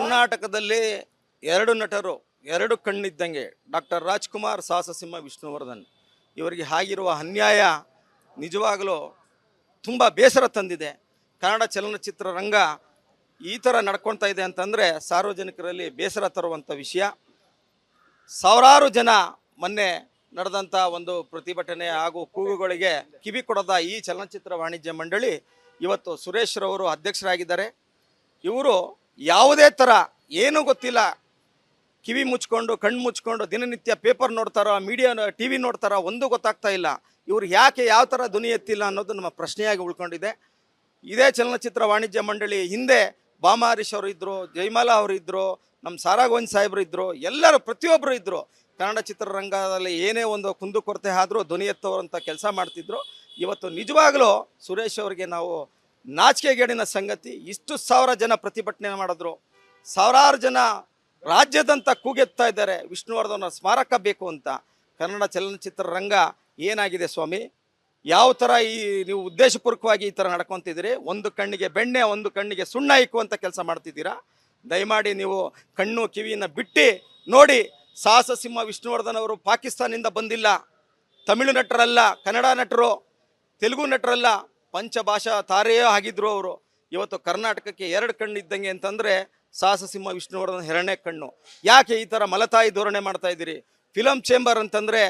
ಕರ್ನಾಟಕದಲ್ಲಿ ಎರಡು ನಟರು ಎರಡು ಕಣ್ಣಿದ್ದಂಗೆ, ಡಾಕ್ಟರ್ ರಾಜ್ಕುಮಾರ್, ಸಾಹಸಸಿಂಹ ವಿಷ್ಣುವರ್ಧನ್. ಇವರಿಗೆ ಆಗಿರುವ ಅನ್ಯಾಯ ನಿಜವಾಗಲೂ ತುಂಬ ಬೇಸರ ತಂದಿದೆ. ಕನ್ನಡ ಚಲನಚಿತ್ರ ರಂಗ ಈ ಥರ ನಡ್ಕೊಳ್ತಾ ಇದೆ ಅಂತಂದರೆ ಸಾರ್ವಜನಿಕರಲ್ಲಿ ಬೇಸರ ತರುವಂಥ ವಿಷಯ. ಸಾವಿರಾರು ಜನ ಮೊನ್ನೆ ನಡೆದಂಥ ಒಂದು ಪ್ರತಿಭಟನೆ ಹಾಗೂ ಕೂಗುಗಳಿಗೆ ಕಿವಿ ಕೊಡದ ಈ ಚಲನಚಿತ್ರ ವಾಣಿಜ್ಯ ಮಂಡಳಿ ಇವತ್ತು ಸುರೇಶ್ ರವರು ಅಧ್ಯಕ್ಷರಾಗಿದ್ದಾರೆ. ಇವರು ಯಾವುದೇ ಥರ ಏನೂ ಗೊತ್ತಿಲ್ಲ, ಕಿವಿ ಮುಚ್ಕೊಂಡು ಕಣ್ಣು ಮುಚ್ಕೊಂಡು ದಿನನಿತ್ಯ ಪೇಪರ್ ನೋಡ್ತಾರೋ, ಮೀಡಿಯಾ TV ನೋಡ್ತಾರೋ, ಒಂದೂ ಗೊತ್ತಾಗ್ತಾ ಇಲ್ಲ. ಇವರು ಯಾಕೆ ಯಾವ ಥರ ಧ್ವನಿ ಎತ್ತಿಲ್ಲ ಅನ್ನೋದು ನಮ್ಮ ಪ್ರಶ್ನೆಯಾಗಿ ಉಳ್ಕೊಂಡಿದೆ. ಇದೇ ಚಲನಚಿತ್ರ ವಾಣಿಜ್ಯ ಮಂಡಳಿ ಹಿಂದೆ ಬಾಮಾ ಹರೀಶ್ ಅವರು ಇದ್ದರು, ಜಯಮಾಲಾ ಅವರು ಇದ್ದರು, ನಮ್ಮ ಸಾರಾಗೋವಿಂದ್ ಸಾಹೇಬರು ಇದ್ದರು, ಎಲ್ಲರೂ ಪ್ರತಿಯೊಬ್ಬರು ಇದ್ದರು. ಕನ್ನಡ ಚಿತ್ರರಂಗದಲ್ಲಿ ಏನೇ ಒಂದು ಕುಂದುಕೊರತೆ ಆದರೂ ಧ್ವನಿ ಎತ್ತುವಂಥ ಕೆಲಸ ಮಾಡ್ತಿದ್ರು. ಇವತ್ತು ನಿಜವಾಗಲೂ ಸುರೇಶ್ ಅವರಿಗೆ ನಾವು ನಾಚಿಕೆಗೇಡಿನ ಸಂಗತಿ. ಇಷ್ಟು ಸಾವಿರ ಜನ ಪ್ರತಿಭಟನೆ ಮಾಡಿದ್ರು, ಸಾವಿರಾರು ಜನ ರಾಜ್ಯದಂತ ಕೂಗೆತ್ತಾ ಇದ್ದಾರೆ ವಿಷ್ಣುವರ್ಧನ ಸ್ಮಾರಕ ಬೇಕು ಅಂತ. ಕನ್ನಡ ಚಲನಚಿತ್ರ ರಂಗ ಏನಾಗಿದೆ ಸ್ವಾಮಿ? ಯಾವ ಥರ ನೀವು ಉದ್ದೇಶಪೂರ್ವಕವಾಗಿ ಈ ಥರ ನಡ್ಕೊತಿದ್ದೀರಿ? ಒಂದು ಕಣ್ಣಿಗೆ ಬೆಣ್ಣೆ, ಒಂದು ಕಣ್ಣಿಗೆ ಸುಣ್ಣ ಇಕ್ಕುವಂಥ ಕೆಲಸ ಮಾಡ್ತಿದ್ದೀರಾ. ದಯಮಾಡಿ ನೀವು ಕಣ್ಣು ಕಿವಿಯನ್ನು ಬಿಟ್ಟು ನೋಡಿ. ಸಾಹಸಸಿಂಹ ವಿಷ್ಣುವರ್ಧನ್ ಅವರು ಪಾಕಿಸ್ತಾನದಿಂದ ಬಂದಿಲ್ಲ, ತಮಿಳು ನಟರಲ್ಲ, ಕನ್ನಡ ನಟರು, ತೆಲುಗು ನಟರಲ್ಲ, ಪಂಚಭಾಷಾ ತಾರೆಯೇ ಆಗಿದ್ರು ಅವರು. ಇವತ್ತು ಕರ್ನಾಟಕಕ್ಕೆ ಎರಡು ಕಣ್ಣು ಇದ್ದಂಗೆ ಅಂತಂದರೆ ಸಾಹಸಸಿಂಹ ವಿಷ್ಣುವರ್ಧನ್ ಎರಡನೇ ಕಣ್ಣು. ಯಾಕೆ ಈ ಥರ ಮಲತಾಯಿ ಧೋರಣೆ ಮಾಡ್ತಾ ಇದ್ದೀರಿ? ಫಿಲಮ್ ಚೇಂಬರ್ ಅಂತಂದರೆ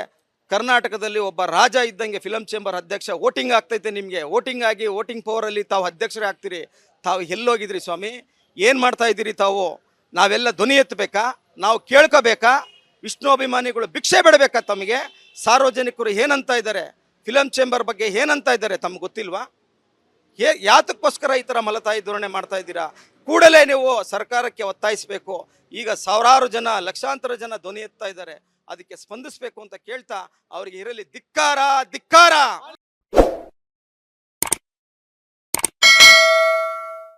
ಕರ್ನಾಟಕದಲ್ಲಿ ಒಬ್ಬ ರಾಜ ಇದ್ದಂಗೆ. ಫಿಲಮ್ ಚೇಂಬರ್ ಅಧ್ಯಕ್ಷ ವೋಟಿಂಗ್ ಆಗ್ತೈತೆ ನಿಮಗೆ. ವೋಟಿಂಗ್ ಆಗಿ ವೋಟಿಂಗ್ ಪವರಲ್ಲಿ ತಾವು ಅಧ್ಯಕ್ಷರೇ ಆಗ್ತೀರಿ. ತಾವು ಎಲ್ಲೋಗಿದ್ರಿ ಸ್ವಾಮಿ? ಏನು ಮಾಡ್ತಾ ಇದ್ದೀರಿ ತಾವು? ನಾವೆಲ್ಲ ಧ್ವನಿ ಎತ್ತಬೇಕಾ? ನಾವು ಕೇಳ್ಕೋಬೇಕಾ? ವಿಷ್ಣು ಅಭಿಮಾನಿಗಳು ಭಿಕ್ಷೆ ಬಿಡಬೇಕಾ ತಮಗೆ? ಸಾರ್ವಜನಿಕರು ಏನಂತ ಇದ್ದಾರೆ? ಫಿಲಮ್ ಚೇಂಬರ್ ಬಗ್ಗೆ ಏನಂತ ಇದ್ದಾರೆ ತಮ್ಗೆ ಗೊತ್ತಿಲ್ವಾ? ಯಾತಕ್ಕೋಸ್ಕರ ಈ ಥರ ಮಲತಾಯಿ ಧೋರಣೆ ಮಾಡ್ತಾ ಇದ್ದೀರಾ? ಕೂಡಲೇ ನೀವು ಸರ್ಕಾರಕ್ಕೆ ಒತ್ತಾಯಿಸಬೇಕು. ಈಗ ಸಾವಿರಾರು ಜನ, ಲಕ್ಷಾಂತರ ಜನ ಧ್ವನಿ ಎತ್ತಾ ಇದ್ದಾರೆ, ಅದಕ್ಕೆ ಸ್ಪಂದಿಸಬೇಕು ಅಂತ ಕೇಳ್ತಾ ಅವರಿಗೆ ಇರಲಿ ಧಿಕ್ಕಾರ, ಧಿಕ್ಕಾರ.